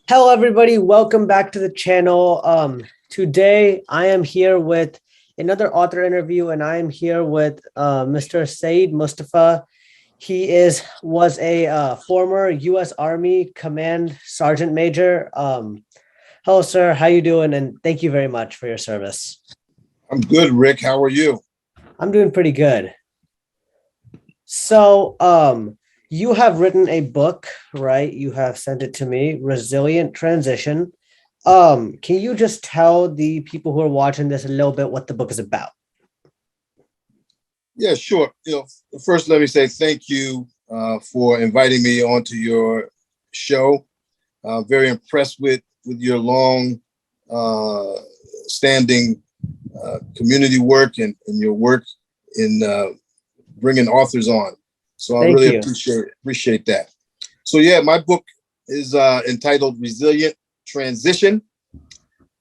Hello, everybody. Welcome back to the channel. Today I am here with another author interview, and I am here with Mr. Said Mustafa. He was a former U.S. Army Command Sergeant Major. Hello, sir. How you doing? And thank you very much for your service. I'm good, Rick. How are you? I'm doing pretty good. So, you have written a book, right? You have sent it to me, Resilient Transition. Can you just tell the people who are watching this a little bit what the book is about? Yeah, sure. First, let me say thank you for inviting me onto your show. Very impressed with your long standing community work and your work in bringing authors on. So I Thank really you. appreciate that. So yeah, my book is entitled Resilient Transition,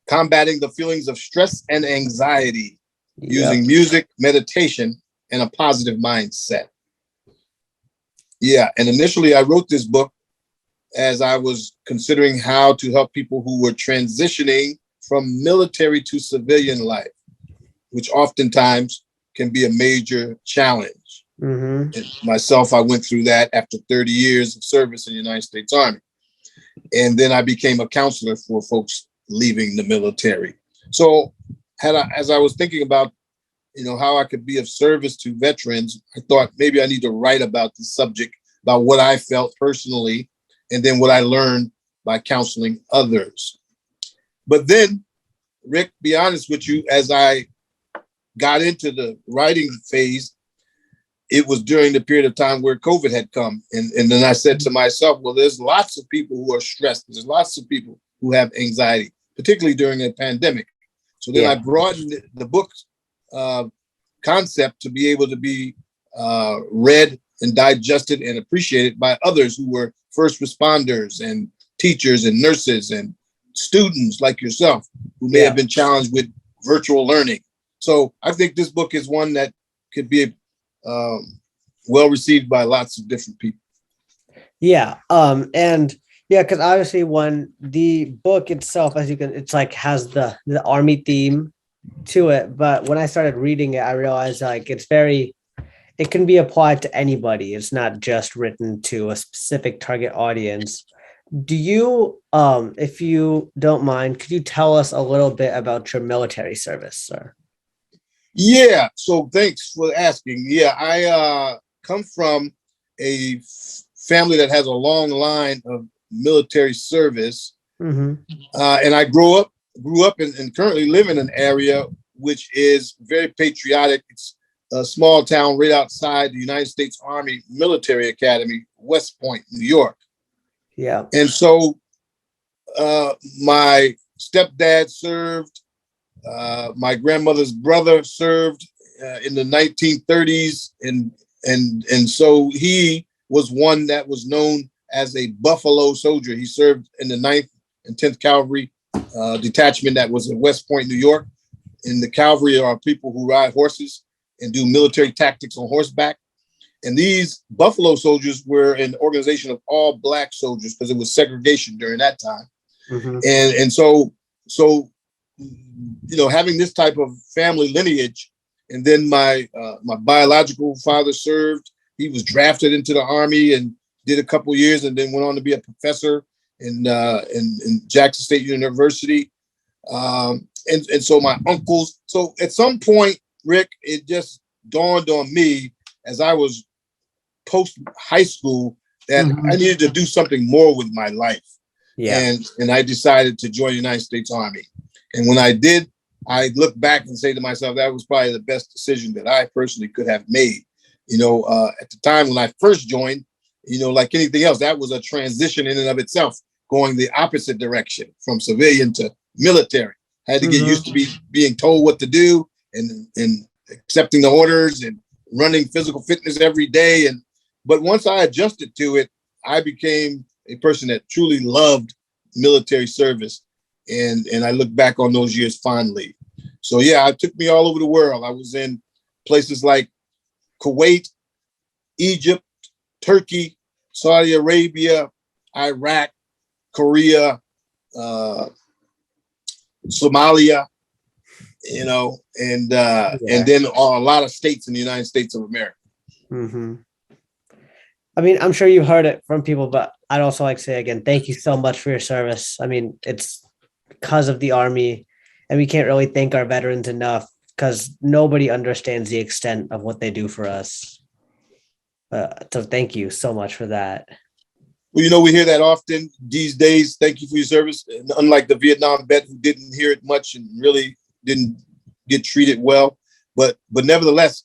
Combating the Feelings of Stress and Anxiety Using Yep. Music, Meditation, and a Positive Mindset. Yeah, and initially I wrote this book as I was considering how to help people who were transitioning from military to civilian life, which oftentimes can be a major challenge. Mm-hmm. And myself, I went through that after 30 years of service in the United States Army. And then I became a counselor for folks leaving the military. So as I was thinking about, how I could be of service to veterans, I thought maybe I need to write about the subject, about what I felt personally, and then what I learned by counseling others. But then, Rick, be honest with you, as I got into the writing phase, it was during the period of time where COVID had come. And then I said to myself, well, there's lots of people who are stressed. There's lots of people who have anxiety, particularly during a pandemic. So then I broadened the book's concept to be able to be read and digested and appreciated by others who were first responders and teachers and nurses and students like yourself who may have been challenged with virtual learning. So I think this book is one that could be well received by lots of different people. Because obviously when the book itself, as you can, it's like has the army theme to it. But when I started reading it, I realized like it can be applied to anybody. It's not just written to a specific target audience. Do you, if you don't mind, could you tell us a little bit about your military service, sir? Yeah, so thanks for asking. Yeah, I come from a family that has a long line of military service, Mm-hmm. and I grew up and currently live in an area which is very patriotic. It's a small town right outside the United States Army Military Academy, West Point, New York. Yeah. And so my stepdad served. My grandmother's brother served in the 1930s, and so he was one that was known as a Buffalo soldier. He served in the 9th and 10th Cavalry detachment that was in West Point, New York. And the cavalry are people who ride horses and do military tactics on horseback. And these Buffalo soldiers were an organization of all Black soldiers because it was segregation during that time. Mm-hmm. And so having this type of family lineage, and then my biological father served. He was drafted into the Army and did a couple years, and then went on to be a professor in Jackson State University. And so my uncles. So at some point, Rick, it just dawned on me as I was post high school that I needed to do something more with my life. Yeah. And I decided to join the United States Army. And when I did, I look back and say to myself, that was probably the best decision that I personally could have made. At the time when I first joined, like anything else, that was a transition in and of itself, going the opposite direction from civilian to military. I had to get used to being told what to do and accepting the orders and running physical fitness every day. But once I adjusted to it, I became a person that truly loved military service. And I look back on those years fondly. So yeah, it took me all over the world. I was in places like Kuwait, Egypt, Turkey, Saudi Arabia, Iraq, Korea, uh, Somalia, and then a lot of states in the United States of America. Mm-hmm. I mean, I'm sure you've heard it from people, but I'd also like to say again, thank you so much for your service. I mean, it's because of the Army, and we can't really thank our veterans enough because nobody understands the extent of what they do for us. So thank you so much for that. Well, we hear that often these days. Thank you for your service. And unlike the Vietnam vet who didn't hear it much and really didn't get treated well, but nevertheless,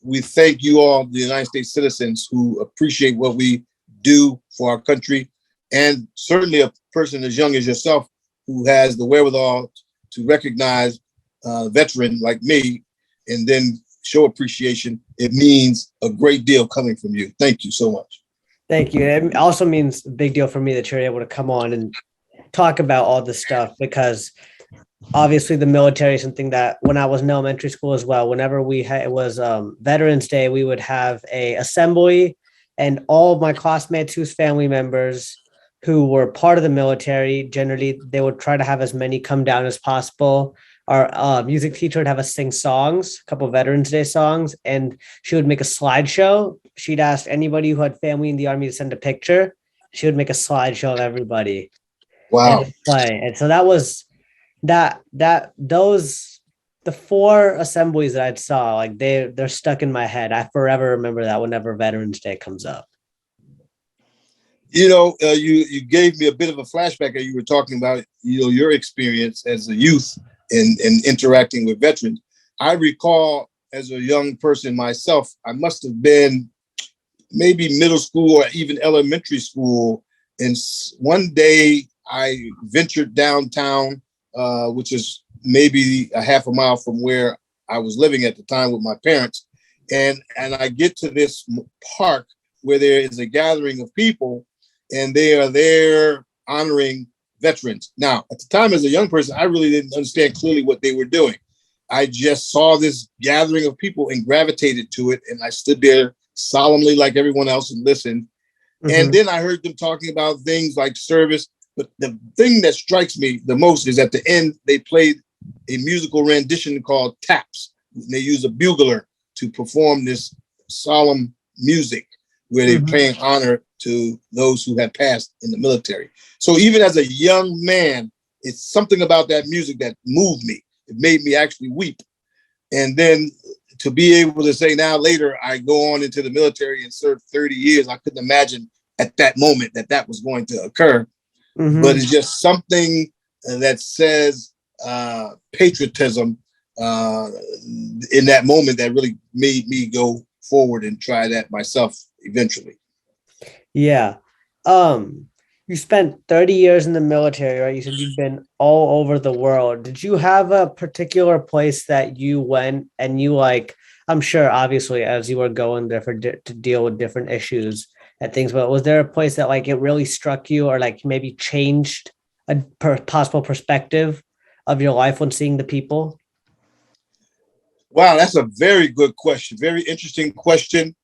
we thank you all, the United States citizens who appreciate what we do for our country, and certainly a person as young as yourself who has the wherewithal to recognize a veteran like me and then show appreciation. It means a great deal coming from you. Thank you so much. Thank you. It also means a big deal for me that you're able to come on and talk about all this stuff, because obviously the military is something that when I was in elementary school as well, whenever we had, it was Veterans Day, we would have a assembly, and all of my classmates whose family members who were part of the military, generally they would try to have as many come down as possible. Our music teacher would have us sing songs, a couple of Veterans Day songs, and she would make a slideshow. She'd ask anybody who had family in the Army to send a picture. She would make a slideshow of everybody. Wow. And so that was the 4 assemblies that I saw, like they're stuck in my head. I forever remember that whenever Veterans Day comes up. You gave me a bit of a flashback. You were talking about your experience as a youth in interacting with veterans. I recall as a young person myself, I must have been maybe middle school or even elementary school, and one day I ventured downtown, which is maybe a half a mile from where I was living at the time with my parents. And I get to this park where there is a gathering of people, and they are there honoring veterans. Now, at the time as a young person, I really didn't understand clearly what they were doing. I just saw this gathering of people and gravitated to it. And I stood there solemnly like everyone else and listened. Mm-hmm. And then I heard them talking about things like service. But the thing that strikes me the most is at the end, they played a musical rendition called Taps. They use a bugler to perform this solemn music where they're paying honor to those who have passed in the military. So even as a young man, it's something about that music that moved me. It made me actually weep. And then to be able to say now later, I go on into the military and serve 30 years, I couldn't imagine at that moment that was going to occur. Mm-hmm. But it's just something that says patriotism in that moment that really made me go forward and try that myself eventually. Yeah. You spent 30 years in the military, right? You said you've been all over the world. Did you have a particular place that you went and you I'm sure obviously as you were going there to deal with different issues and things, but was there a place that it really struck you or maybe changed a possible perspective of your life when seeing the people? Wow, that's a very good question. Very interesting question.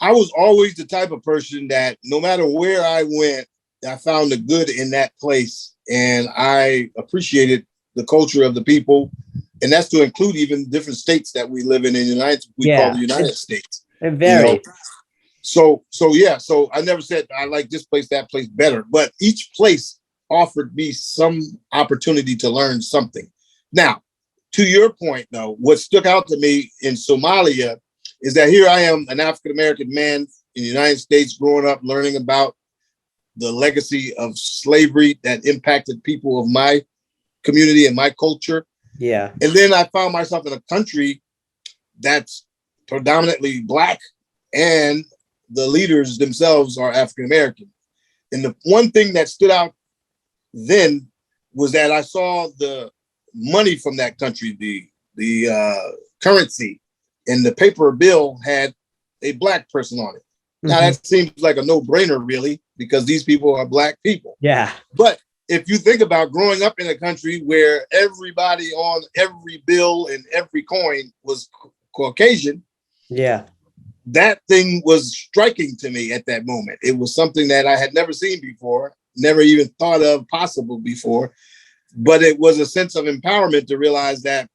I was always the type of person that no matter where I went, I found the good in that place. And I appreciated the culture of the people. And that's to include even different states that we live in the call the United States. It varies. So I never said I like this place, that place better, but each place offered me some opportunity to learn something. Now, to your point though, what stuck out to me in Somalia is that here I am, an African-American man in the United States, growing up, learning about the legacy of slavery that impacted people of my community and my culture. Yeah. And then I found myself in a country that's predominantly Black and the leaders themselves are African-American. And the one thing that stood out then was that I saw the money from that country, the currency, and the paper bill had a Black person on it. Now that seems like a no-brainer, really, because these people are Black people. Yeah. But if you think about growing up in a country where everybody on every bill and every coin was Caucasian, yeah, that thing was striking to me at that moment. It was something that I had never seen before. never even thought of possible before. But it was a sense of empowerment to realize that,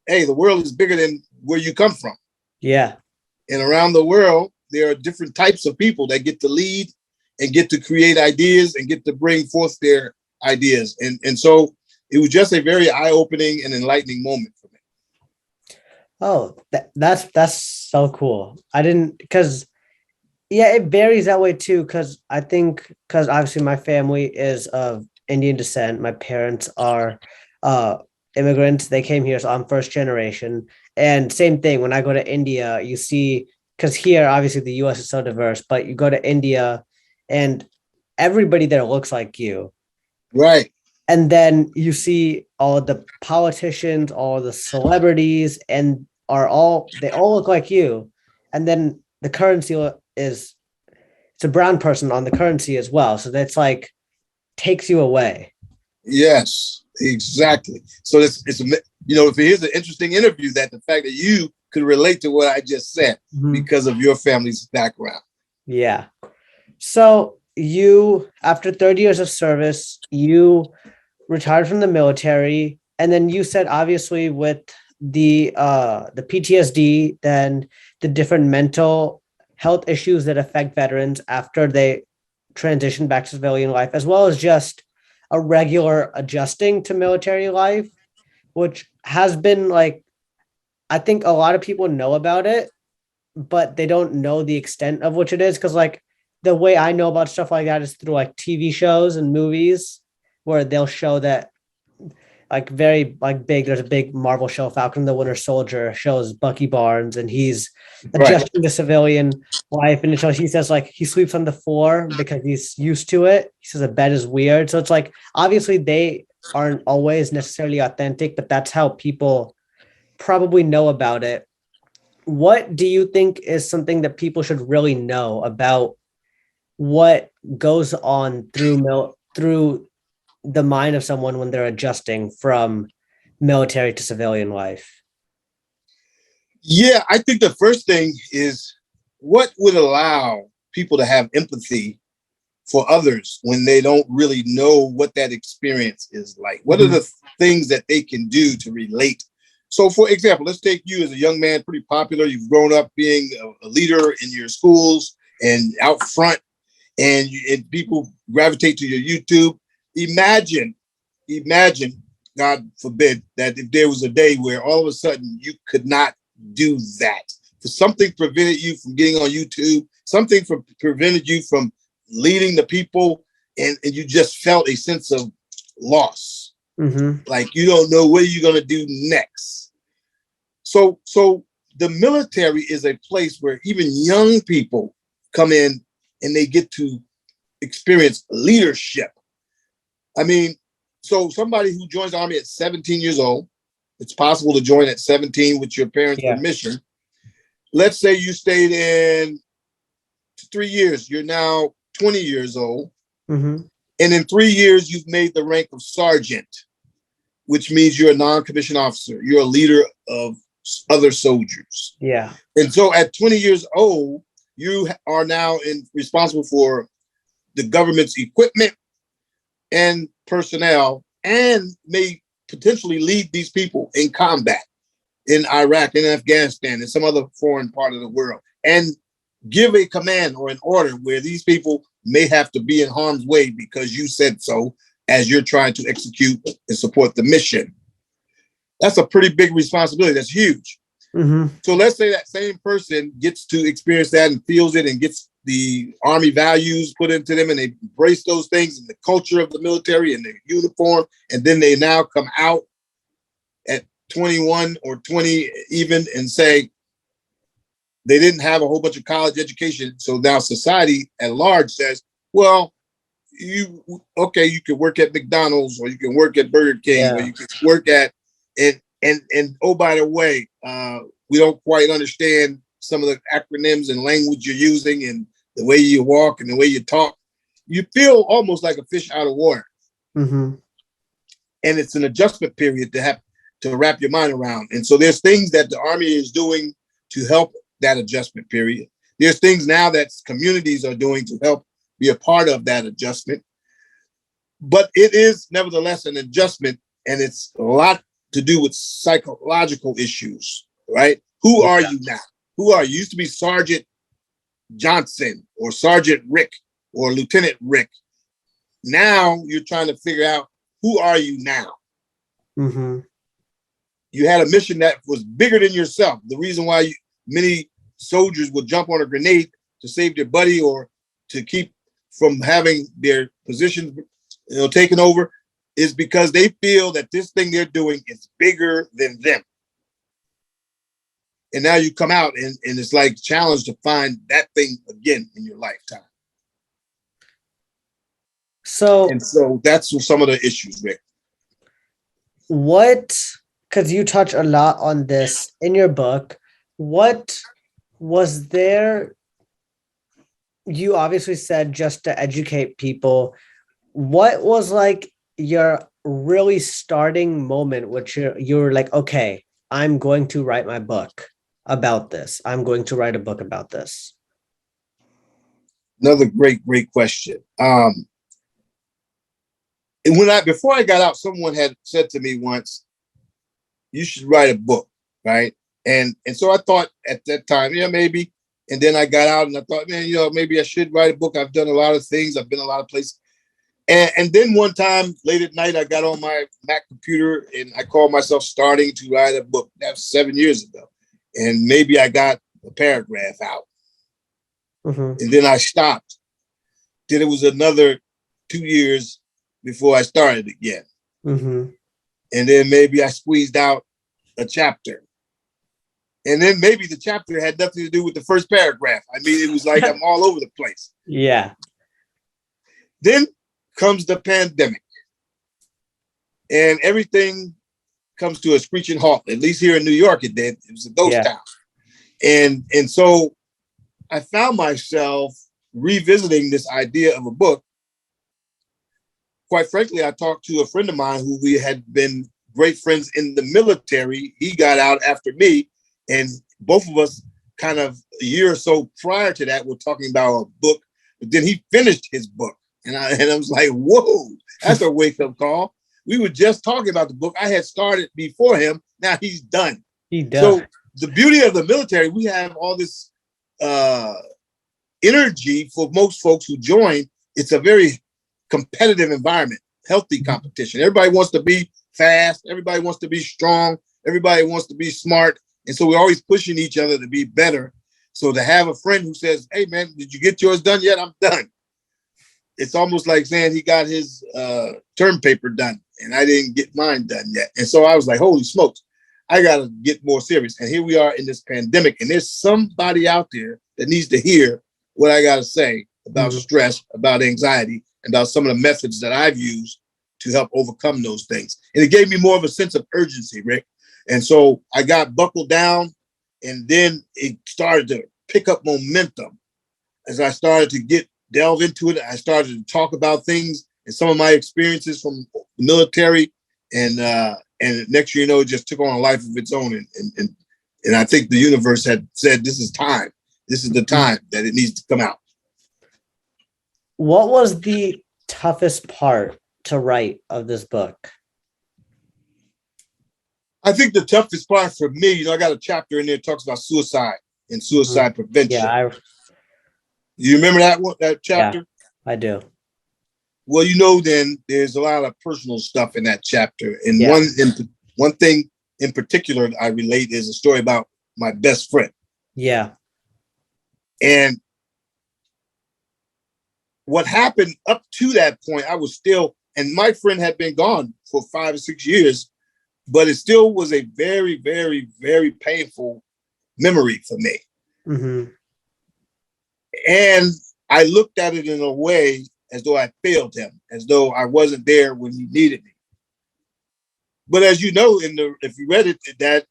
hey, the world is bigger than where you come from. Yeah. And around the world, there are different types of people that get to lead and get to create ideas and get to bring forth their ideas. And so it was just a very eye-opening and enlightening moment for me. Oh, that's so cool. I didn't, because yeah, it varies that way too. Because I think, because obviously my family is of Indian descent. My parents are immigrants. They came here, so I'm first generation. And same thing when I go to India, you see, because here obviously the U.S. is so diverse, but you go to India, and everybody there looks like you. Right. And then you see all the politicians, all the celebrities, and they all look like you. And then the currency is, it's a brown person on the currency as well. So that's like takes you away. Yes, exactly. So it's if here's an interesting interview, that the fact that you could relate to what I just said because of your family's background. Yeah. So you, after 30 years of service, you retired from the military, and then you said obviously with the PTSD, then the different mental health issues that affect veterans after they transition back to civilian life, as well as just a regular adjusting to military life, which has been like, I think a lot of people know about it, but they don't know the extent of which it is. Cause like the way I know about stuff like that is through like TV shows and movies where they'll show that like very like big. There's a big Marvel show, Falcon the Winter Soldier, shows Bucky Barnes, and he's adjusting to civilian life. And it shows, he says like he sleeps on the floor because he's used to it. He says a bed is weird. So it's like obviously they aren't always necessarily authentic, but that's how people probably know about it. What do you think is something that people should really know about what goes on through the mind of someone when they're adjusting from military to civilian life? Yeah, I think the first thing is, what would allow people to have empathy for others when they don't really know what that experience is like? What are the things that they can do to relate? So, for example, let's take you as a young man, pretty popular. You've grown up being a leader in your schools and out front, and people gravitate to your YouTube. Imagine, God forbid, that if there was a day where all of a sudden you could not do that. For something prevented you from getting on YouTube, something prevented you from leading the people, and you just felt a sense of loss. Like you don't know what you're going to do next. So the military is a place where even young people come in and they get to experience leadership. I mean, so somebody who joins the Army at 17 years old, it's possible to join at 17 with your parents' permission. Let's say you stayed in 3 years. You're now 20 years old. And in 3 years, you've made the rank of sergeant, which means you're a non-commissioned officer. You're a leader of other soldiers. Yeah. And so at 20 years old, you are now responsible for the government's equipment and personnel, and may potentially lead these people in combat in Iraq and Afghanistan and some other foreign part of the world, and give a command or an order where these people may have to be in harm's way because you said so, as you're trying to execute and support the mission. That's a pretty big responsibility. That's huge. So let's say that same person gets to experience that and feels it and gets the Army values put into them, and they embrace those things and the culture of the military and the uniform. And then they now come out at 21 or 20 even and say they didn't have a whole bunch of college education. So now society at large says, well, you can work at McDonald's, or you can work at Burger King, or you can work at, and oh, by the way, we don't quite understand some of the acronyms and language you're using and the way you walk and the way you talk. You feel almost like a fish out of water. And it's an adjustment period to wrap your mind around. And so there's things that the Army is doing to help that adjustment period. There's things now that communities are doing to help be a part of that adjustment. But it is nevertheless an adjustment, and it's a lot to do with psychological issues, right? Who are you now? Who are you? You used to be Sergeant Johnson or Sergeant Rick or Lieutenant Rick. Now you're trying to figure out, who are you now? Mm-hmm. You had a mission that was bigger than yourself. The reason why many soldiers will jump on a grenade to save their buddy or to keep from having their positions, taken over, is because they feel that this thing they're doing is bigger than them. And now you come out and it's like a challenge to find that thing again in your lifetime. So that's some of the issues, Rick. Because you touch a lot on this in your book, what was there? You obviously said just to educate people. What was like your really starting moment, which you were like, okay, I'm going to write my book about this. I'm going to write a book about this. Another great question. Before I got out, someone had said to me once, you should write a book, right? And so I thought at that time, maybe. And then I got out and I thought, man, maybe I should write a book. I've done a lot of things. I've been a lot of places. And then one time late at night, I got on my Mac computer and I called myself starting to write a book. That was 7 years ago. And maybe I got a paragraph out. Mm-hmm. And then I stopped. Then it was another 2 years before I started again. Mm-hmm. And then maybe I squeezed out a chapter. And then maybe the chapter had nothing to do with the first paragraph. I mean, it was like I'm all over the place. Yeah. Then comes the pandemic. And everything comes to a screeching halt. At least here in New York, it did. It was a ghost town. And so I found myself revisiting this idea of a book. Quite frankly, I talked to a friend of mine who we had been great friends in the military. He got out after me, and both of us kind of a year or so prior to that were talking about a book, but then he finished his book. And I was like, whoa, that's a wake-up call. We were just talking about the book. I had started before him. Now he's done. So the beauty of the military, we have all this energy for most folks who join. It's a very competitive environment, healthy competition. Everybody wants to be fast. Everybody wants to be strong. Everybody wants to be smart. And so we're always pushing each other to be better. So to have a friend who says, hey, man, did you get yours done yet? I'm done. It's almost like saying he got his term paper done and I didn't get mine done yet. And so I was like, holy smokes, I got to get more serious. And here we are in this pandemic. And there's somebody out there that needs to hear what I got to say about stress, about anxiety, and about some of the methods that I've used to help overcome those things. And it gave me more of a sense of urgency, Rick. And so I got buckled down, and then it started to pick up momentum. As I started to delve into it, I started to talk about things and some of my experiences from the military. And next year, it just took on a life of its own. And I think the universe had said, this is time. This is the time that it needs to come out. What was the toughest part to write of this book? I think the toughest part for me, I got a chapter in there that talks about suicide and suicide prevention. Yeah, you remember that chapter? Yeah, I do. Well, then there's a lot of personal stuff in that chapter. And one thing in particular I relate is a story about my best friend. Yeah. And what happened up to that point, I was still, and my friend had been gone for 5 or 6 years, but it still was a very, very, very painful memory for me. Mm-hmm. And I looked at it in a way as though I failed him, as though I wasn't there when he needed me. But as you know, if you read it, that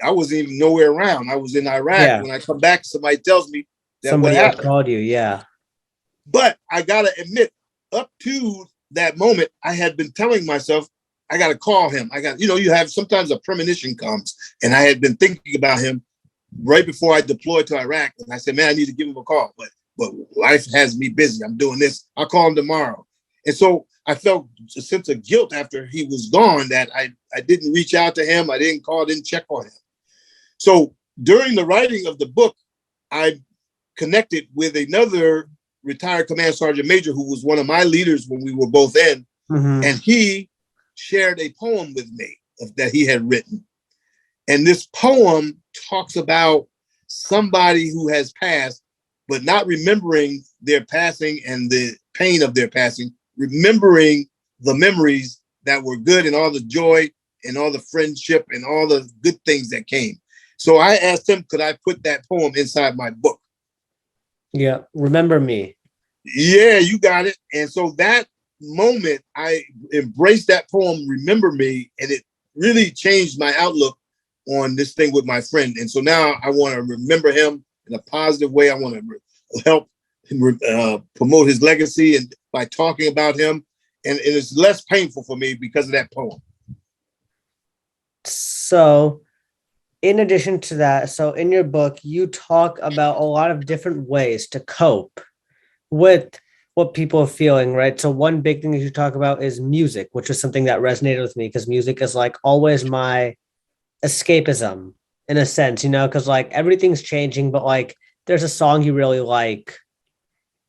I wasn't even nowhere around. I was in Iraq. Yeah. When I come back, somebody tells me that somebody else called you. Yeah. But I gotta admit, up to that moment, I had been telling myself, I gotta call him. You have sometimes a premonition comes, and I had been thinking about him right before I deployed to Iraq, and I said, man, I need to give him a call. But life has me busy. I'm doing this. I'll call him tomorrow. And so I felt a sense of guilt after he was gone that I didn't reach out to him. I didn't call, didn't check on him. So during the writing of the book, I connected with another retired command sergeant major who was one of my leaders when we were both in, and he shared a poem with me that he had written. And this poem talks about somebody who has passed, but not remembering their passing and the pain of their passing, remembering the memories that were good and all the joy and all the friendship and all the good things that came. So I asked him, could I put that poem inside my book? Yeah. Remember me. Yeah, you got it. And so that moment, I embraced that poem, Remember Me, and it really changed my outlook on this thing with my friend. And so now I want to remember him in a positive way. I want to help him promote his legacy and by talking about him. And it's less painful for me because of that poem. So in addition to that, so in your book, you talk about a lot of different ways to cope with what people are feeling, right? So one big thing that you talk about is music, which is something that resonated with me because music is like always my escapism in a sense, because like everything's changing, but like there's a song you really like,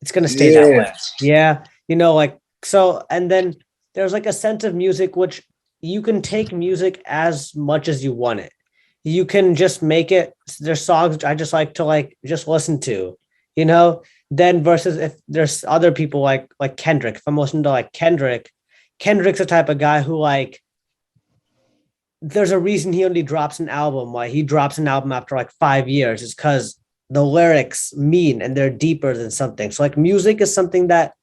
it's going to stay that way. Yeah. Like, so, and then there's like a sense of music, which you can take music as much as you want it. You can just make it, there's songs I just like to like, just listen to, then versus if there's other people like Kendrick, if I'm listening to like Kendrick's the type of guy who like, there's a reason he only drops an album. Why he drops an album after like 5 years is because the lyrics mean and they're deeper than something. So like music is something that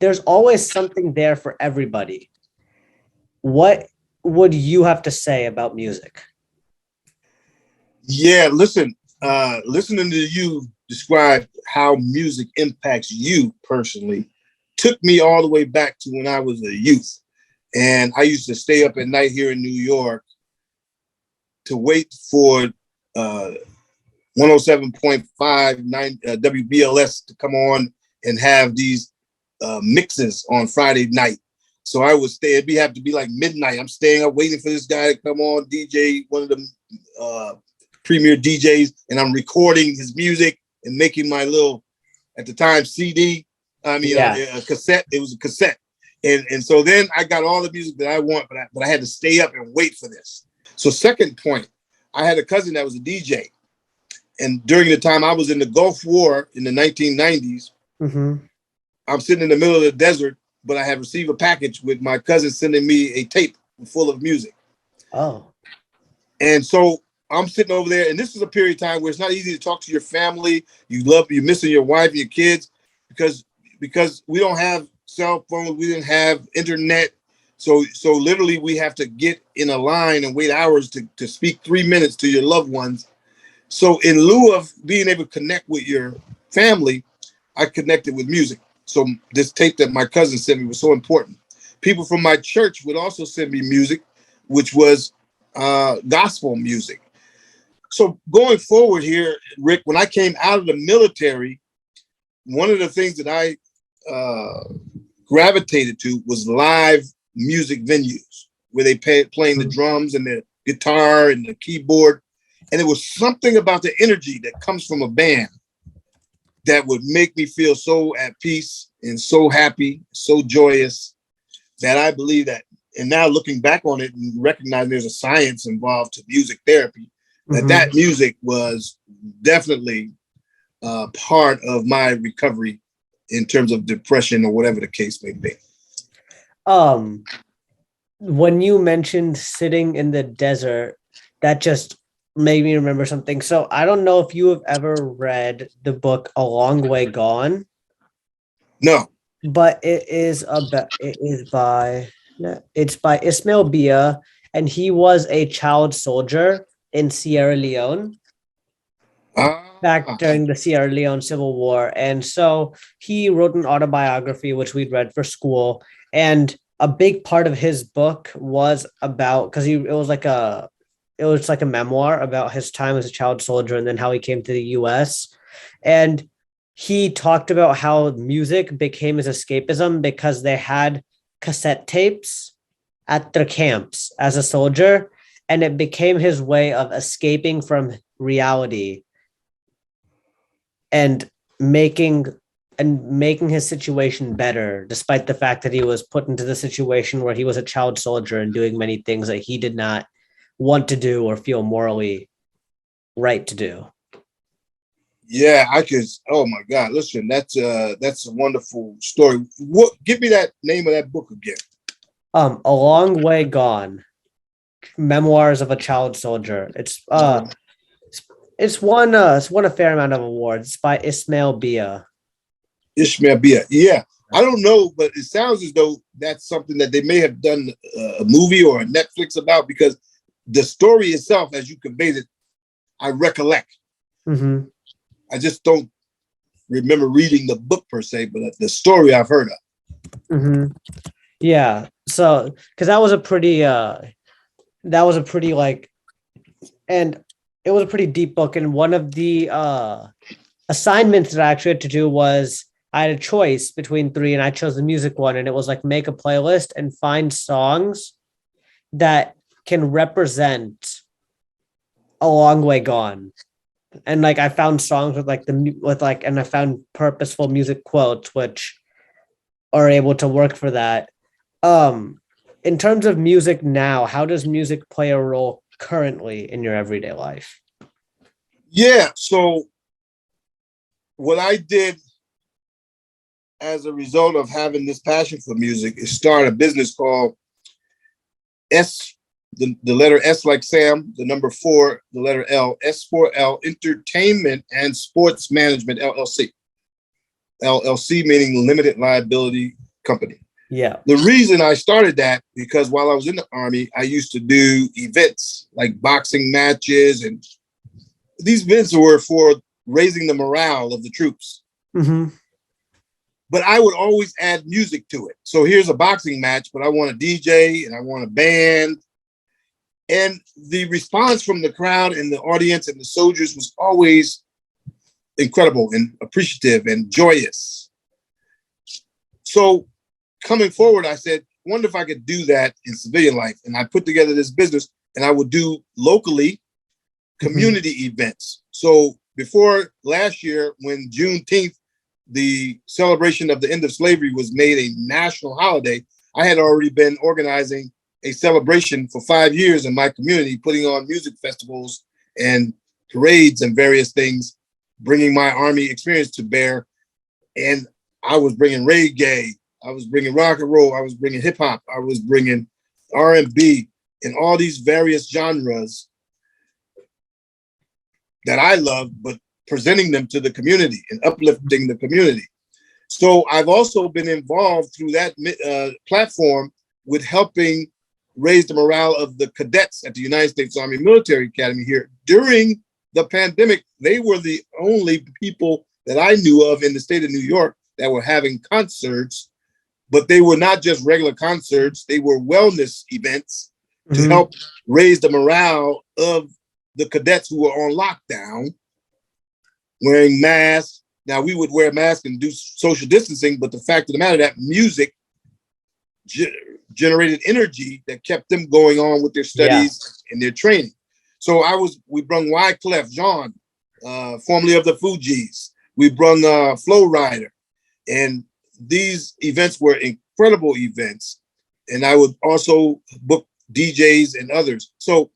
there's always something there for everybody. What would you have to say about music? Yeah, listening to you describe how music impacts you personally took me all the way back to when I was a youth. And I used to stay up at night here in New York to wait for 107.59 WBLS to come on and have these mixes on Friday night. So I would stay, it'd have to be like midnight. I'm staying up waiting for this guy to come on, DJ, one of the premier DJs, and I'm recording his music and making my little, at the time, CD. A cassette. It was a cassette. And so then I got all the music that I want, but I had to stay up and wait for this. So second point, I had a cousin that was a DJ. And during the time I was in the Gulf War in the 1990s, I'm sitting in the middle of the desert, but I had received a package with my cousin sending me a tape full of music. Oh. And so I'm sitting over there, and this is a period of time where it's not easy to talk to your family. You're missing your wife, your kids, because we don't have cell phones, we didn't have internet. So literally we have to get in a line and wait hours to speak 3 minutes to your loved ones. So in lieu of being able to connect with your family, I connected with music. So this tape that my cousin sent me was so important. People from my church would also send me music, which was gospel music. So going forward here, Rick, when I came out of the military, one of the things that I gravitated to was live music venues where they playing the drums and the guitar and the keyboard. And it was something about the energy that comes from a band that would make me feel so at peace and so happy, so joyous, that I believe that, and now looking back on it and recognizing there's a science involved to music therapy, that music was definitely part of my recovery in terms of depression or whatever the case may be. When you mentioned sitting in the desert, that just made me remember something. So I don't know if you have ever read the book A Long Way Gone. No. But it's by Ismail Bia, and he was a child soldier in Sierra Leone back during the Sierra Leone Civil War. And so he wrote an autobiography, which we'd read for school. And a big part of his book was about, because it was like a memoir about his time as a child soldier and then how he came to the US. And he talked about how music became his escapism because they had cassette tapes at their camps as a soldier, and it became his way of escaping from reality and making making his situation better, despite the fact that he was put into the situation where he was a child soldier and doing many things that he did not want to do or feel morally right to do. Yeah, I could. Oh my God! Listen, that's a wonderful story. What? Give me that name of that book again. A Long Way Gone, Memoirs of a Child Soldier. It's won a fair amount of awards. It's by Ismail Bia. Ishmael Bia. Yeah, I don't know, but it sounds as though that's something that they may have done a movie or a Netflix about, because the story itself, as you conveyed it, I recollect. Mm-hmm. I just don't remember reading the book per se, but the story I've heard of. Mm-hmm. Yeah. So, because that was a pretty like, and it was a pretty deep book. And one of the assignments that I actually had to do was I had a choice between three, and I chose the music one. And it was like make a playlist and find songs that can represent A Long Way Gone. And like I found songs with like and I found purposeful music quotes which are able to work for that. In terms of music now, how does music play a role currently in your everyday life? Yeah. So what I did as a result of having this passion for music is start a business called the letter S like Sam, the number 4, the letter L, S4L, Entertainment and Sports Management, LLC. LLC meaning Limited Liability Company. Yeah. The reason I started that, because while I was in the Army, I used to do events like boxing matches, and these events were for raising the morale of the troops. Mm-hmm. But I would always add music to it. So here's a boxing match, but I want a DJ and I want a band. And the response from the crowd and the audience and the soldiers was always incredible and appreciative and joyous. So coming forward, I said, wonder if I could do that in civilian life. And I put together this business, and I would do locally community events. So before last year, when Juneteenth, the celebration of the end of slavery, was made a national holiday, I had already been organizing a celebration for 5 years in my community, putting on music festivals and parades and various things, bringing my Army experience to bear. And I was bringing reggae, I was bringing rock and roll, I was bringing hip hop, I was bringing R&B, and all these various genres that I love, but presenting them to the community and uplifting the community. So I've also been involved through that platform with helping raise the morale of the cadets at the United States Army Military Academy here. During the pandemic, they were the only people that I knew of in the state of New York that were having concerts, but they were not just regular concerts, they were wellness events to help raise the morale of the cadets who were on lockdown, wearing masks. Now, we would wear masks and do social distancing, but the fact of the matter, that music generated energy that kept them going on with their studies and their training. So we brung Wyclef Jean, formerly of the Fugees. We brung Flow Rider. And these events were incredible events. And I would also book DJs and others. So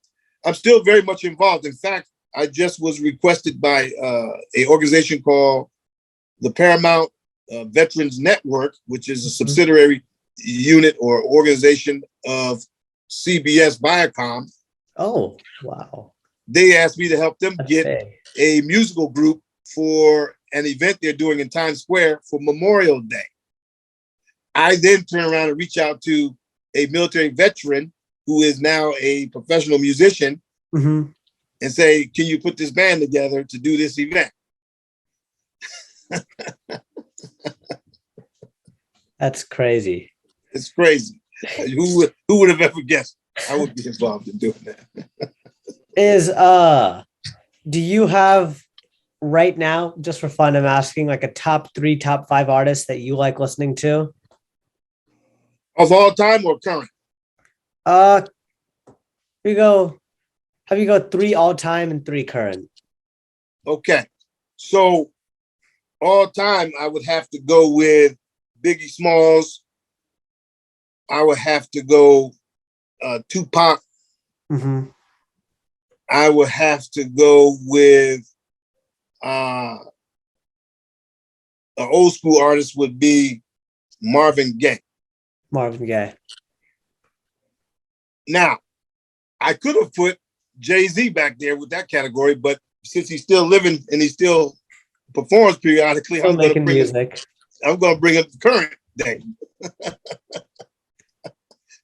I'm still very much involved. In fact, I just was requested by an organization called the Paramount Veterans Network, which is a subsidiary unit or organization of CBS Viacom. Oh, wow. They asked me to help them get a musical group for an event they're doing in Times Square for Memorial Day. I then turn around and reach out to a military veteran who is now a professional musician and say, can you put this band together to do this event? That's crazy. It's crazy. Who would have ever guessed I would be involved in doing that? Do you have right now, just for fun, I'm asking, like a top 3, top 5 artists that you like listening to? Of all time or current? Uh, we go. Have you go 3 all time and 3 current? Okay. So all time, I would have to go with Biggie Smalls. I would have to go Tupac. Mm-hmm. I would have to go with an old school artist would be Marvin Gaye. Marvin Gaye. Now, I could have put Jay-Z back there with that category, but since he's still living and he still performs periodically, Still I'm going to making music. bring up the current day.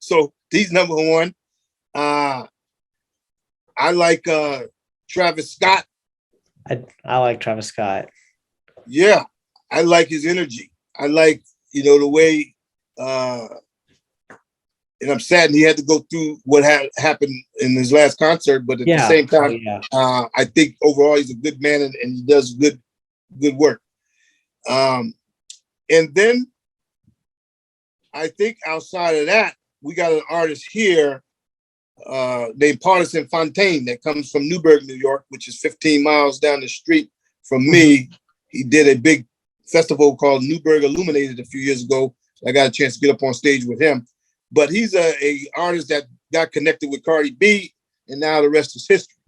So he's number one. I like Travis Scott. I like Travis Scott. Yeah, I like his energy. I like, the way, and I'm saddened he had to go through what happened in his last concert. But at the same time, I think overall he's a good man and he does good work. And then I think outside of that, we got an artist here named Partisan Fontaine that comes from Newburgh, New York, which is 15 miles down the street from me. He did a big festival called Newburgh Illuminated a few years ago. I got a chance to get up on stage with him. But he's a artist that got connected with Cardi B, and now the rest is history.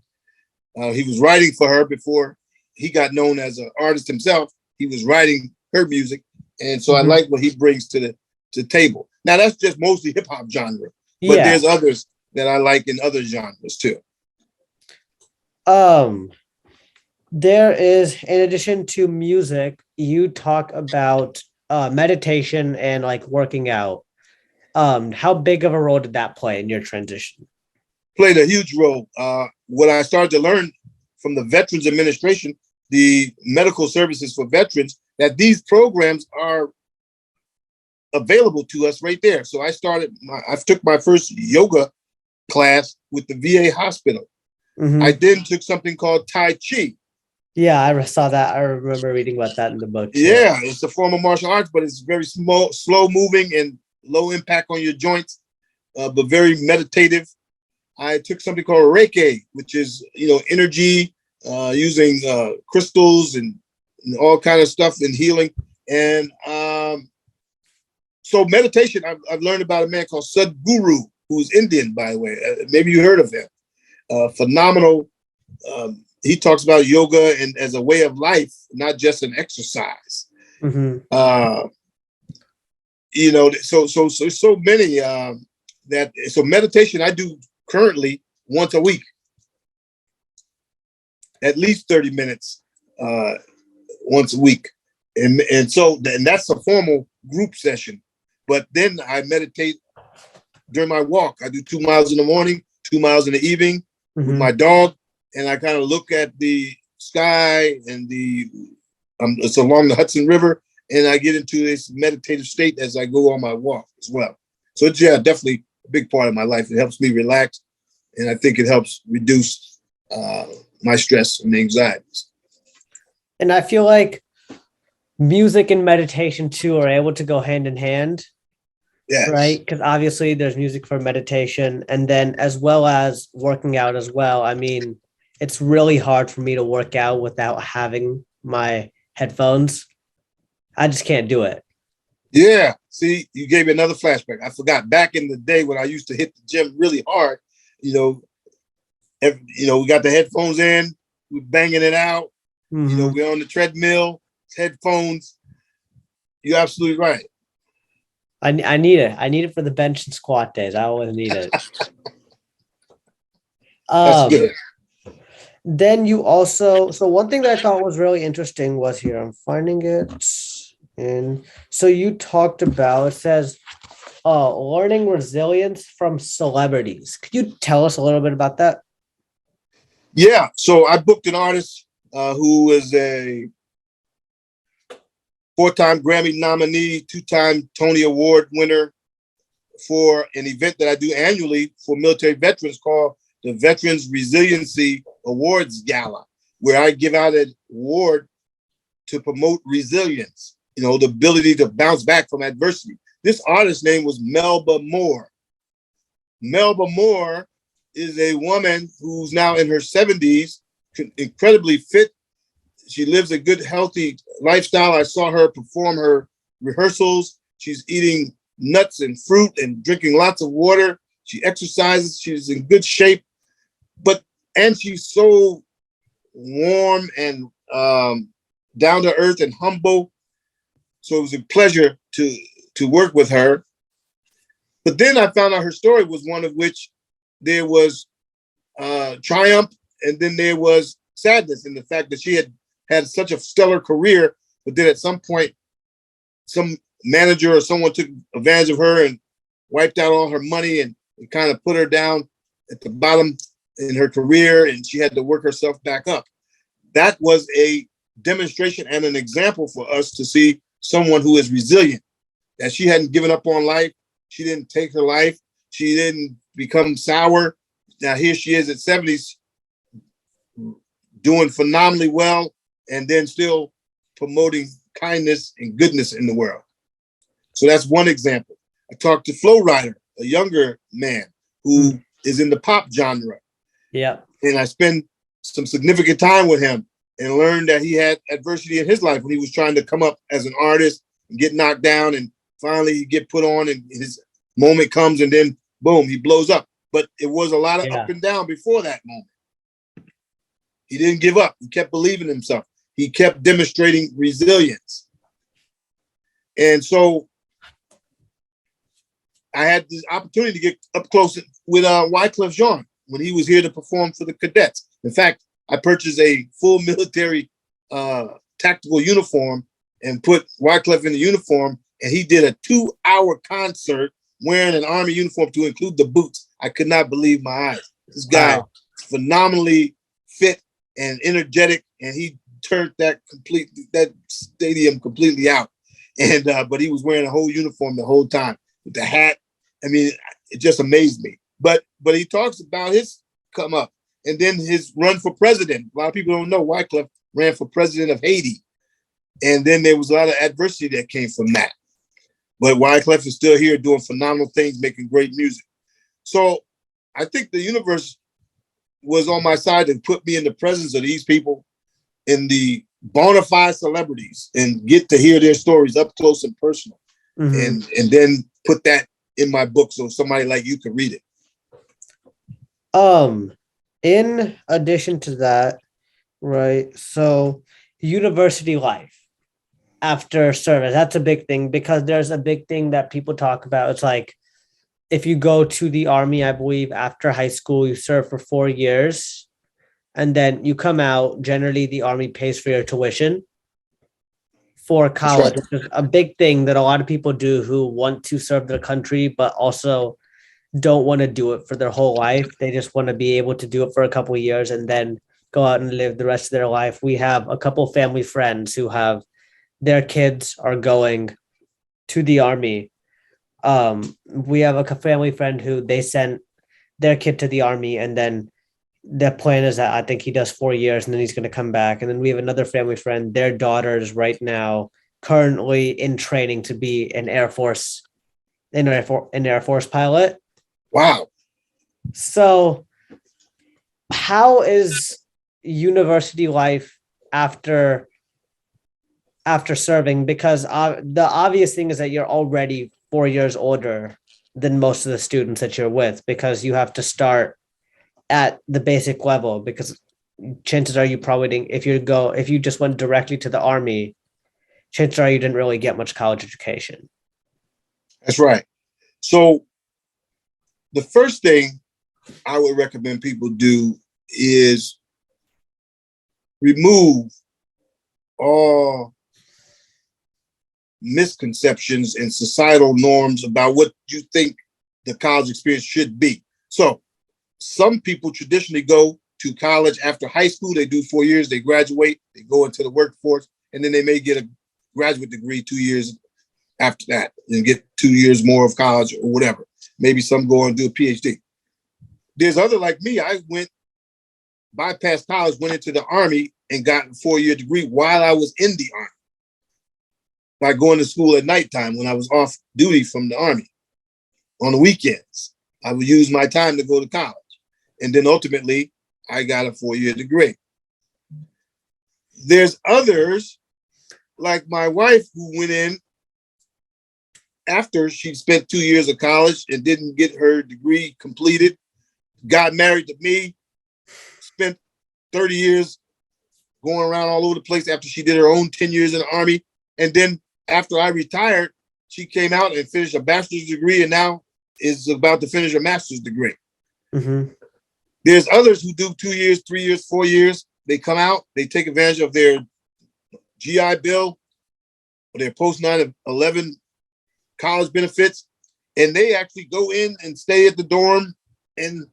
He was writing for her before he got known as an artist himself. He was writing her music, and so I like what he brings to the table. Now that's just mostly hip hop genre, but there's others that I like in other genres too. There is, in addition to music, you talk about meditation and like working out. How big of a role did that play in your transition? Played a huge role. What I started to learn from the Veterans Administration, the medical services for veterans, that these programs are available to us right there. So I took my first yoga class with the VA hospital. Mm-hmm. I then took something called Tai Chi. Yeah, I saw that. I remember reading about that in the book too. Yeah, it's a form of martial arts, but it's very small, slow moving and low impact on your joints, but very meditative. I took something called Reiki, which is, energy, using crystals and all kind of stuff and healing. And so meditation, I've learned about a man called Sadhguru, who's Indian, by the way. Maybe you heard of him. Phenomenal. He talks about yoga and as a way of life, not just an exercise. Mm-hmm. So many so meditation I do currently once a week, at least 30 minutes once a week. And that's a formal group session. But then I meditate during my walk. I do 2 miles in the morning, 2 miles in the evening with my dog. And I kind of look at the sky and it's along the Hudson River. And I get into this meditative state as I go on my walk as well. So it's definitely a big part of my life. It helps me relax. And I think it helps reduce my stress and anxieties. And I feel like music and meditation too are able to go hand in hand. Yes. Right? Because obviously there's music for meditation and then as well as working out as well. I mean, it's really hard for me to work out without having my headphones. I just can't do it. Yeah. See, you gave me another flashback. I forgot back in the day when I used to hit the gym really hard, we got the headphones in, we're banging it out. Mm-hmm. We're on the treadmill, headphones. You're absolutely right. I need it. I need it for the bench and squat days. I always need it. That's good. Then you also, so one thing that I thought was really interesting was here, I'm finding it. And so you talked about, it says, learning resilience from celebrities. Could you tell us a little bit about that? Yeah. So I booked an artist who is a 4-time Grammy nominee, 2-time Tony Award winner for an event that I do annually for military veterans called the Veterans Resiliency Awards Gala, where I give out an award to promote resilience, the ability to bounce back from adversity. This artist's name was Melba Moore. Melba Moore is a woman who's now in her 70s, incredibly fit. She lives a good, healthy lifestyle. I saw her perform her rehearsals. She's eating nuts and fruit and drinking lots of water. She exercises. She's in good shape, and she's so warm and down to earth and humble. So it was a pleasure to work with her. But then I found out her story was one of which there was triumph, and then there was sadness in the fact that she had such a stellar career, but then at some point, some manager or someone took advantage of her and wiped out all her money and kind of put her down at the bottom in her career, and she had to work herself back up. That was a demonstration and an example for us to see someone who is resilient, that she hadn't given up on life. She didn't take her life. She didn't become sour. Now here she is at 70s, doing phenomenally well, and then still promoting kindness and goodness in the world. So that's one example. I talked to Flo Rida, a younger man who is in the pop genre. Yeah. And I spent some significant time with him and learned that he had adversity in his life when he was trying to come up as an artist and get knocked down, and finally he get put on and his moment comes, and then boom, he blows up. But it was a lot of up and down before that moment. He didn't give up. He kept believing in himself. He kept demonstrating resilience. And so I had this opportunity to get up close with Wyclef Jean when he was here to perform for the cadets. In fact, I purchased a full military tactical uniform and put Wyclef in the uniform, and he did a 2-hour concert wearing an Army uniform to include the boots. I could not believe my eyes. This guy, phenomenally fit and energetic, and he turned that stadium completely out. And but he was wearing a whole uniform the whole time with the hat. I mean, it just amazed me. But he talks about his come up and then his run for president. A lot of people don't know Wyclef ran for president of Haiti, and then there was a lot of adversity that came from that. But Wyclef is still here doing phenomenal things, making great music. So I think the universe was on my side to put me in the presence of these people, in the bona fide celebrities, and get to hear their stories up close and personal, and then put that in my book so somebody like you could read it. In addition to that, right? So university life after service, that's a big thing, because there's a big thing that people talk about. It's like, if you go to the Army, I believe after high school, you serve for 4 years and then you come out. Generally, the Army pays for your tuition for college, which is a big thing that a lot of people do who want to serve their country, but also don't want to do it for their whole life. They just want to be able to do it for a couple of years and then go out and live the rest of their life. We have a couple of family friends who have their kids are going to the Army. We have a family friend who they sent their kid to the Army, and then the plan is that I think he does 4 years and then he's going to come back. And then we have another family friend, their daughter's right now currently in training to be an Air Force pilot. Wow. So how is university life after serving? Because the obvious thing is that you're already 4 years older than most of the students that you're with, because you have to start at the basic level, because chances are you probably didn't, if you just went directly to the Army, chances are you didn't really get much college education. That's right. So the first thing I would recommend people do is remove all misconceptions and societal norms about what you think the college experience should be. So some people traditionally go to college after high school. They do 4 years, they graduate, they go into the workforce, and then they may get a graduate degree 2 years after that and get 2 years more of college or whatever. Maybe some go and do a PhD. There's other like me. I bypassed college, went into the Army and got a 4-year degree while I was in the Army. by going to school at nighttime when I was off duty from the Army. On the weekends, I would use my time to go to college. And then ultimately, I got a 4-year degree. There's others, like my wife, who went in after she spent 2 years of college and didn't get her degree completed, got married to me, spent 30 years going around all over the place after she did her own 10 years in the Army. And then after I retired, she came out and finished a bachelor's degree and now is about to finish a master's degree. Mm-hmm. There's others who do 2 years, 3 years, 4 years. They come out, they take advantage of their GI Bill or their post 9/11 college benefits, and they actually go in and stay at the dorm and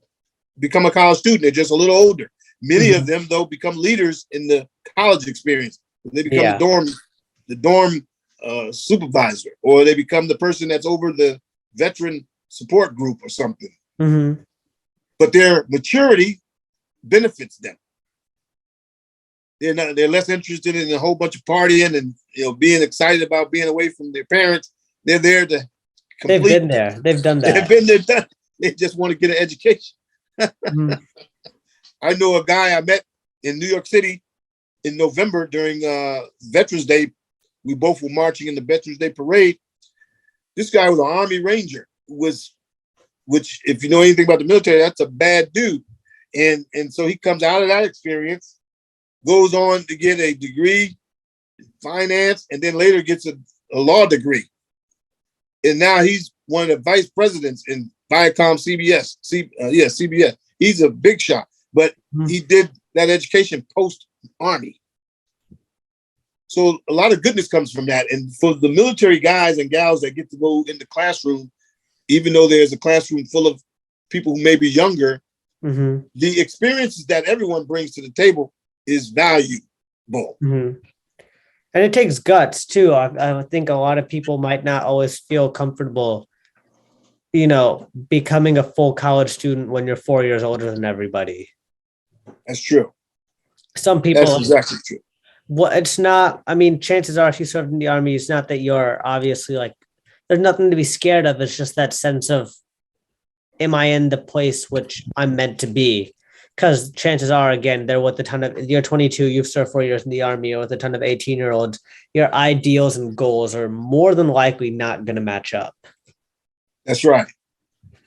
become a college student. They're just a little older. Many of them, though, become leaders in the college experience. They become the dorm supervisor, or they become the person that's over the veteran support group or something. Mm-hmm. But their maturity benefits them. They're less interested in a whole bunch of partying and being excited about being away from their parents. They're there to complete. They've been there. They've done that. They've been there, done. They just want to get an education. Mm-hmm. I know a guy I met in New York City in November during Veterans Day. We both were marching in the Veterans Day parade. This guy was an Army Ranger, which if you know anything about the military, that's a bad dude. And so he comes out of that experience, goes on to get a degree in finance, and then later gets a law degree. And now he's one of the vice presidents in Viacom CBS. CBS. He's a big shot, but he did that education post-Army. So a lot of goodness comes from that. And for the military guys and gals that get to go in the classroom, even though there's a classroom full of people who may be younger, the experiences that everyone brings to the table is valuable. Mm-hmm. And it takes guts too. I think a lot of people might not always feel comfortable, becoming a full college student when you're 4 years older than everybody. That's true. Some people. That's exactly true. Well, it's not. I mean, chances are, if you served in the Army, it's not that you're obviously there's nothing to be scared of. It's just that sense of, am I in the place which I'm meant to be? Because chances are, again, they're with a ton of, you're 22, you've served 4 years in the Army, or with a ton of 18-year-olds, your ideals and goals are more than likely not going to match up. That's right.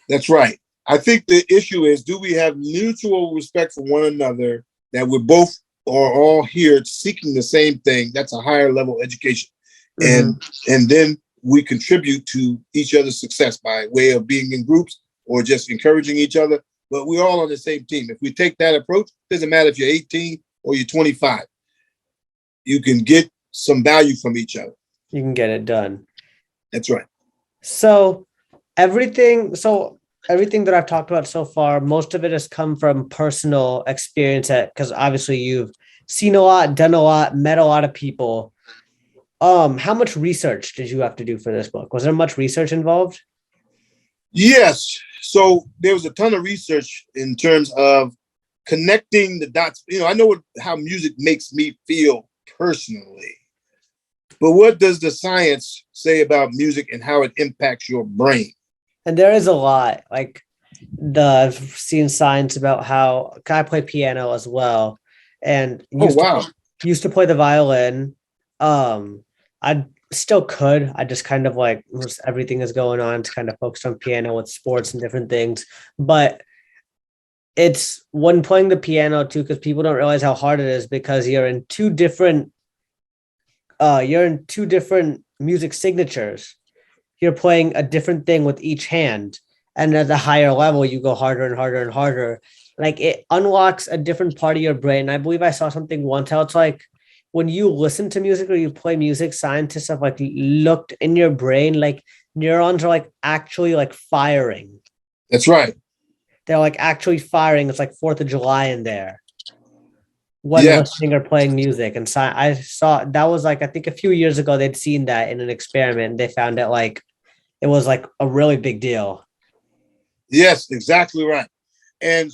That's right. I think the issue is, do we have mutual respect for one another, that we're both are all here seeking the same thing? That's a higher level education. And then we contribute to each other's success by way of being in groups or just encouraging each other. But we're all on the same team. If we take that approach, it doesn't matter if you're 18 or you're 25. You can get some value from each other. You can get it done. That's right. So everything that I've talked about so far, most of it has come from personal experience, because obviously you've seen a lot, done a lot, met a lot of people. How much research did you have to do for this book? Was there much research involved? Yes. So there was a ton of research in terms of connecting the dots. I know how music makes me feel personally, but what does the science say about music and how it impacts your brain? And there is a lot. I've seen science about how I play piano as well, and used to play the violin. I still could. I just kind of everything is going on to kind of focused on piano with sports and different things. But it's when playing the piano too, because people don't realize how hard it is, because you're in two different music signatures. You're playing a different thing with each hand. And at the higher level, you go harder and harder and harder. It unlocks a different part of your brain. I believe I saw something once how it's when you listen to music or you play music, scientists have looked in your brain, neurons are actually firing. That's right. They're actually firing. It's 4th of July in there when listening or playing music. And so I saw that was I think a few years ago, they'd seen that in an experiment. And they found it it was a really big deal. Yes, exactly right. And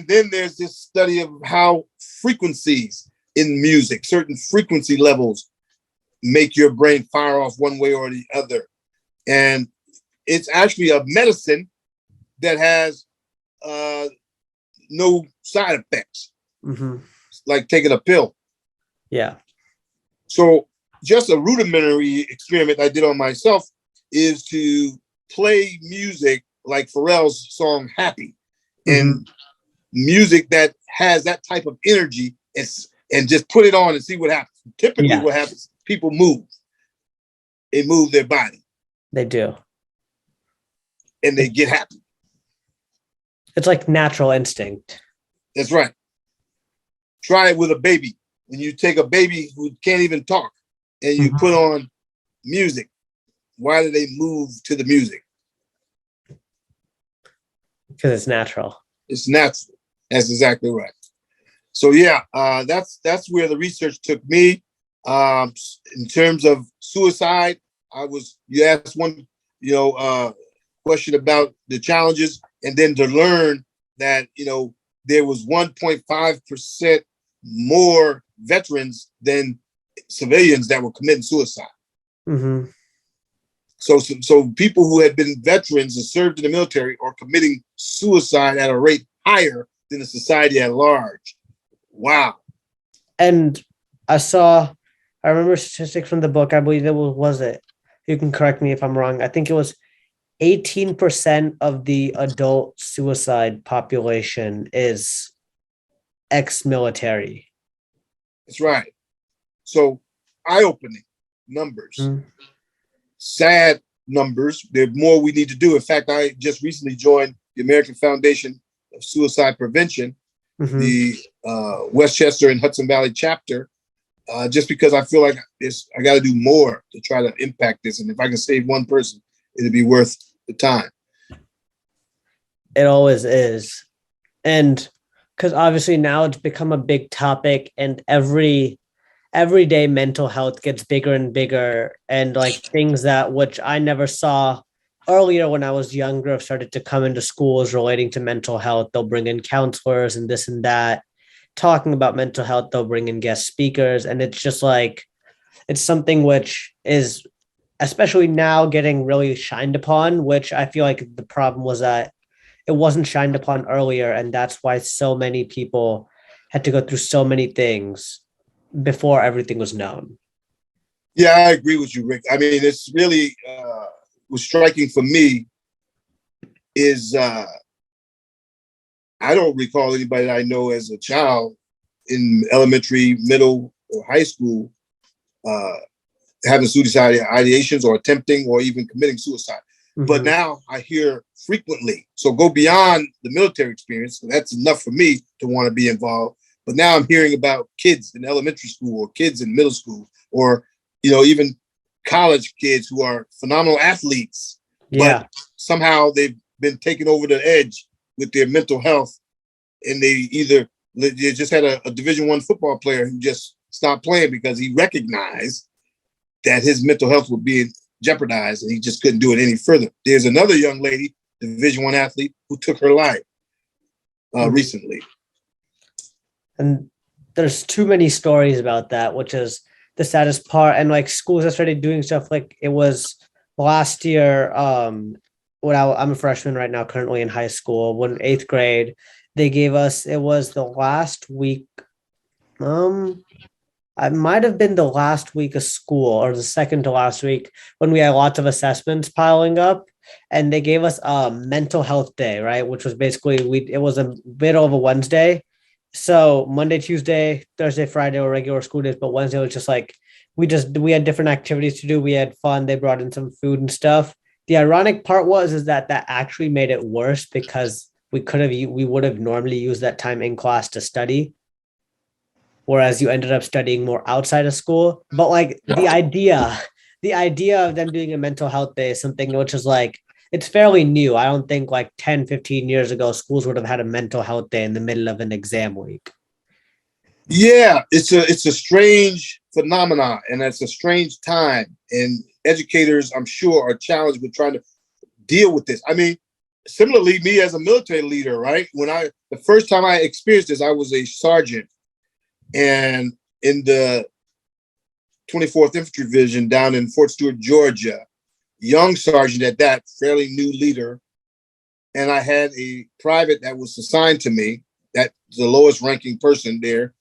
then there's this study of how frequencies in music, certain frequency levels make your brain fire off one way or the other. And it's actually a medicine that has no side effects, like taking a pill. Yeah. So just a rudimentary experiment I did on myself is to play music like Pharrell's song Happy, and music that has that type of energy, and just put it on and see what happens. Typically what happens, people move. They move their body. They do. And they get happy. It's like natural instinct. That's right. Try it with a baby. When you take a baby who can't even talk and you put on music, why do they move to the music? Because it's natural. It's natural. That's exactly right. So yeah, that's where the research took me. In terms of suicide, you asked one, question about the challenges, and then to learn that, there was 1.5% more veterans than civilians that were committing suicide. So people who had been veterans and served in the military are committing suicide at a rate higher than the society at large. Wow. And I remember statistics from the book. I believe was it? You can correct me if I'm wrong. I think it was 18% of the adult suicide population is ex-military. That's right. So eye-opening numbers. Sad numbers. There's more we need to do. In fact, I just recently joined the American Foundation of Suicide Prevention, the Westchester and Hudson Valley chapter, just because I feel like I got to do more to try to impact this. And if I can save one person, it'll be worth the time. It always is. And because obviously now it's become a big topic, and everyday mental health gets bigger and bigger, and like things that which I never saw earlier when I was younger have started to come into schools relating to mental health. They'll bring in counselors and this and that. Talking about mental health, they'll bring in guest speakers, and it's just like it's something which is especially now getting really shined upon, which I feel like the problem was that it wasn't shined upon earlier, and that's why so many people had to go through so many things before everything was known. Yeah, I agree with you, Rick. I mean, it's really was striking for me is I don't recall anybody that I know as a child in elementary, middle, or high school having suicide ideations or attempting or even committing suicide. But now I hear frequently. So go beyond the military experience. So that's enough for me to want to be involved. But now I'm hearing about kids in elementary school or kids in middle school or, even college kids who are phenomenal athletes. Yeah. But somehow they've been taken over the edge with their mental health. And they just had a Division I football player who just stopped playing because he recognized that his mental health was being jeopardized and he just couldn't do it any further. There's another young lady, Division I athlete, who took her life recently. And there's too many stories about that, which is the saddest part. And like schools have started doing stuff like it was last year. When I'm a freshman right now, currently in high school, when 8th grade, they gave us, it was the last week. It might have been the last week of school or the second to last week when we had lots of assessments piling up, and they gave us a mental health day, right? Which was basically, it was a middle of a Wednesday. So Monday, Tuesday, Thursday, Friday were regular school days, but Wednesday was just like, we had different activities to do. We had fun. They brought in some food and stuff. The ironic part is that actually made it worse because we would have normally used that time in class to study, whereas you ended up studying more outside of school. But like the idea of them doing a mental health day is something which is like, it's fairly new. I don't think like 10, 15 years ago, schools would have had a mental health day in the middle of an exam week. Yeah, it's a strange phenomenon, and it's a strange time. And educators, I'm sure, are challenged with trying to deal with this. I mean, similarly, me as a military leader, right? The first time I experienced this, I was a sergeant. And in the 24th Infantry Division down in Fort Stewart, Georgia. Young sergeant at that, fairly new leader. And I had a private that was assigned to me, that's the lowest ranking person there,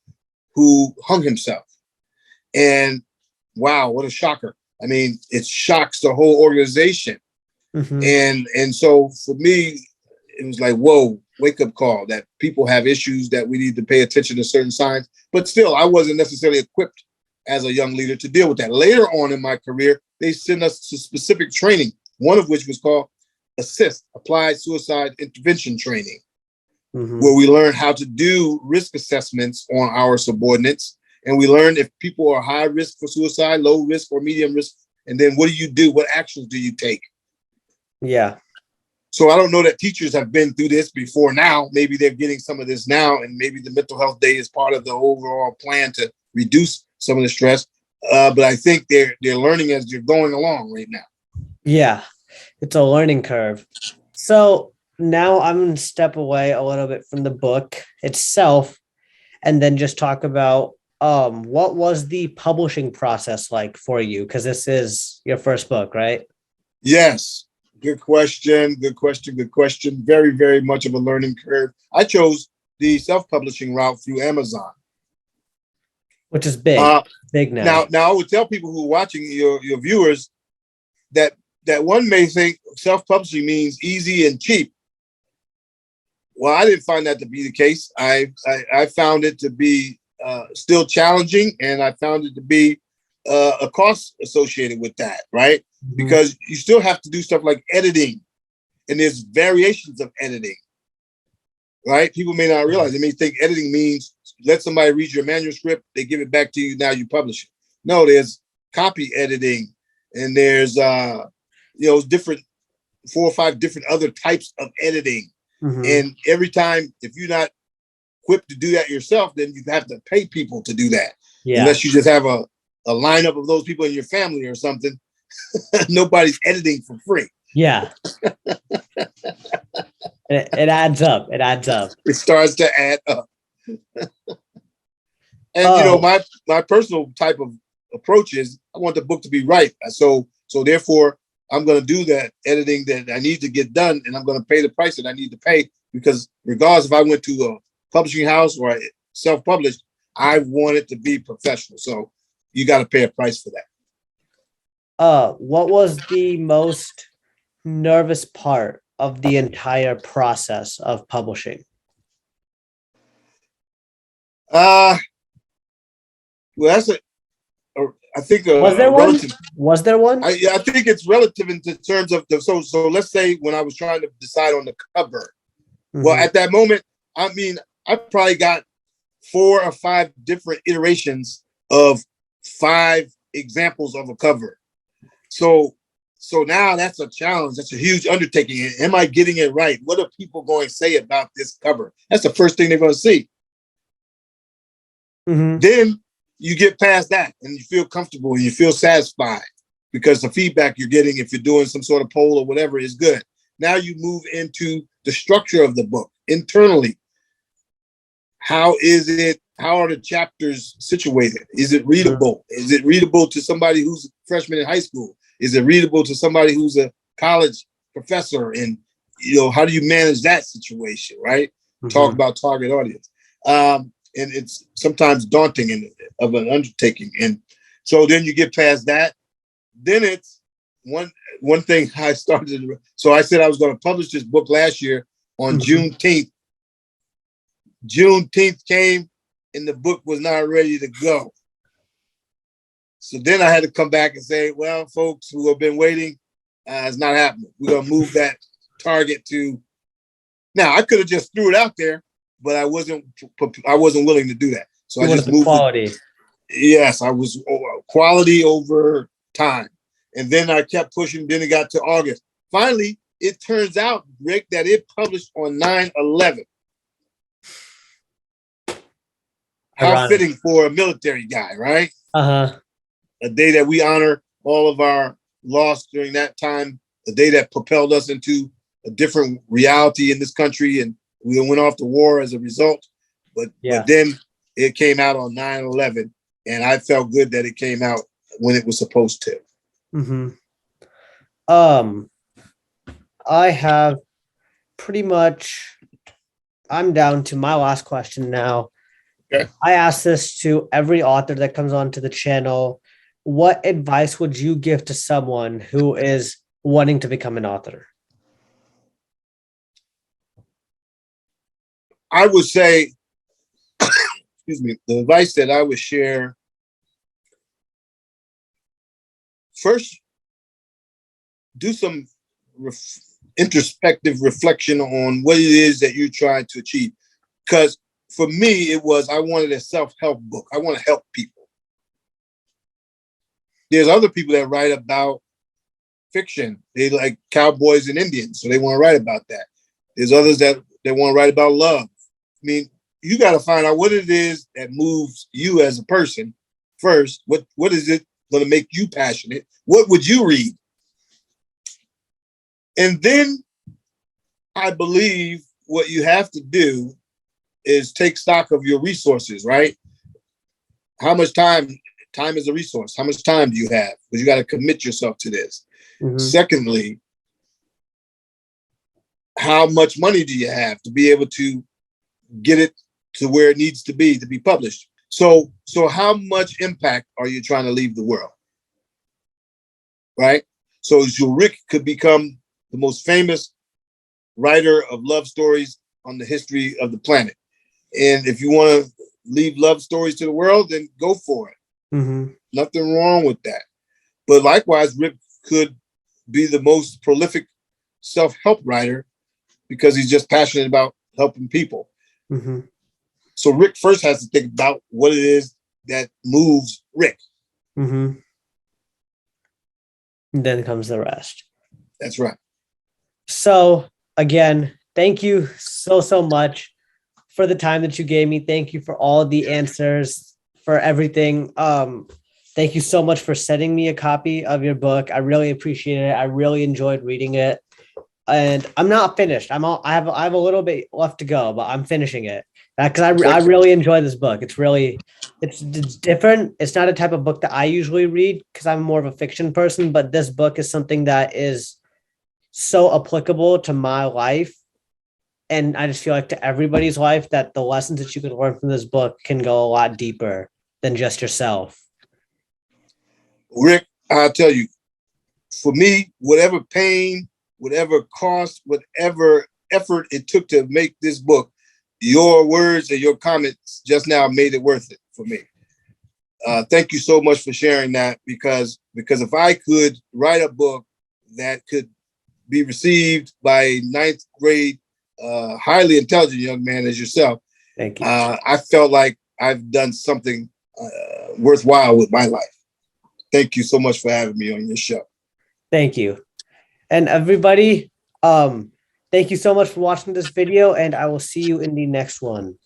who hung himself. And wow, what a shocker. I mean, it shocks the whole organization. Mm-hmm. And so for me, it was like, whoa, wake up call that people have issues that we need to pay attention to certain signs. But still, I wasn't necessarily equipped as a young leader to deal with that. Later on in my career, they sent us to specific training, one of which was called ASSIST, Applied Suicide Intervention Training, mm-hmm. where we learned how to do risk assessments on our subordinates. And we learned if people are high risk for suicide, low risk, or medium risk. And then what do you do? What actions do you take? Yeah. So I don't know that teachers have been through this before now. Maybe they're getting some of this now, and maybe the mental health day is part of the overall plan to reduce some of the stress. But I think they're learning as they're going along right now. Yeah, it's a learning curve. So now I'm going to step away a little bit from the book itself and then just talk about what was the publishing process like for you? Because this is your first book, right? Yes. Good question. Very, very much of a learning curve. I chose the self-publishing route through Amazon. Which is big. Big now. Now I would tell people who are watching, your viewers, that one may think self-publishing means easy and cheap. Well, I didn't find that to be the case. I found it to be still challenging, and I found it to be a cost associated with that, right? Mm-hmm. Because you still have to do stuff like editing, and there's variations of editing, right? People may not realize. They may think editing means let somebody read your manuscript, they give it back to you, now you publish it. No, there's copy editing, and there's different 4 or 5 different other types of editing. Mm-hmm. And every time, if you're not equipped to do that yourself, then you have to pay people to do that. Yeah. Unless you just have a lineup of those people in your family or something. Nobody's editing for free. Yeah. It adds up. It adds up. It starts to add up. And my personal type of approach is I want the book to be right. So therefore I'm going to do that editing that I need to get done, and I'm going to pay the price that I need to pay, because regardless if I went to a publishing house or I self-published, I want it to be professional. So you got to pay a price for that. What was the most nervous part of the entire process of publishing? Well, that's I think was there one? Was there one? I think it's relative in terms of so let's say when I was trying to decide on the cover. Mm-hmm. Well, at that moment, I mean, I probably got 4 or 5 different iterations of 5 examples of a cover. So now that's a challenge. That's a huge undertaking. Am I getting it right? What are people going to say about this cover? That's the first thing they're going to see. Mm-hmm. Then you get past that and you feel comfortable and you feel satisfied because the feedback you're getting, if you're doing some sort of poll or whatever, is good. Now you move into the structure of the book internally. How is it? How are the chapters situated? Is it readable? Is it readable to somebody who's a freshman in high school? Is it readable to somebody who's a college professor? And, how do you manage that situation, right? Mm-hmm. Talk about target audience. And it's sometimes daunting of an undertaking. And so then you get past that. Then it's one thing I started. So I said I was going to publish this book last year on mm-hmm. Juneteenth. Juneteenth came and the book was not ready to go. So then I had to come back and say, well, folks who have been waiting, it's not happening. We're going to move that target to. Now I could have just threw it out there, but I wasn't willing to do that. So I just moved quality. Yes, I was quality over time. And then I kept pushing. Then it got to August. Finally, it turns out, Rick, that it published on 9/11. How fitting for a military guy, right? Uh-huh. A day that we honor all of our loss during that time, a day that propelled us into a different reality in this country, and we went off to war as a result. But then it came out on 9/11, and I felt good that it came out when it was supposed to. Mm-hmm. I have pretty much, I'm down to my last question now. Okay. I ask this to every author that comes onto the channel. What advice would you give to someone who is wanting to become an author? I would say, excuse me, the advice that I would share first, do some introspective reflection on what it is that you're trying to achieve. Because for me, it was, I wanted a self-help book. I want to help people. There's other people that write about fiction. They like cowboys and Indians, so they want to write about that. There's others that want to write about love. I mean, you got to find out what it is that moves you as a person first. What is it going to make you passionate? What would you read? And then I believe what you have to do is take stock of your resources, right? How much time is a resource. How much time do you have? Because you got to commit yourself to this. Mm-hmm. Secondly, how much money do you have to be able to get it to where it needs to be published? So how much impact are you trying to leave the world? Right? So Rick could become the most famous writer of love stories on the history of the planet. And if you want to leave love stories to the world, then go for it. Mm-hmm. Nothing wrong with that. But likewise, Rick could be the most prolific self-help writer because he's just passionate about helping people. Mm-hmm. So Rick first has to think about what it is that moves Rick. Mm-hmm. Then comes the rest. That's right. So again, thank you so much for the time that you gave me. Thank you for all the answers, for everything. Thank you so much for sending me a copy of your book. I really appreciate it. I really enjoyed reading it. And I'm not finished. I have a little bit left to go, but I'm finishing it because I really enjoy this book. It's different. It's not a type of book that I usually read because I'm more of a fiction person, but this book is something that is so applicable to my life. And I just feel like to everybody's life that the lessons that you can learn from this book can go a lot deeper than just yourself. Rick, I'll tell you, for me, whatever pain, whatever cost, whatever effort it took to make this book, your words and your comments just now made it worth it for me. Thank you so much for sharing that, because if I could write a book that could be received by a ninth grade, highly intelligent young man as yourself, thank you. I felt like I've done something worthwhile with my life. Thank you so much for having me on your show. Thank you. And everybody, thank you so much for watching this video, and I will see you in the next one.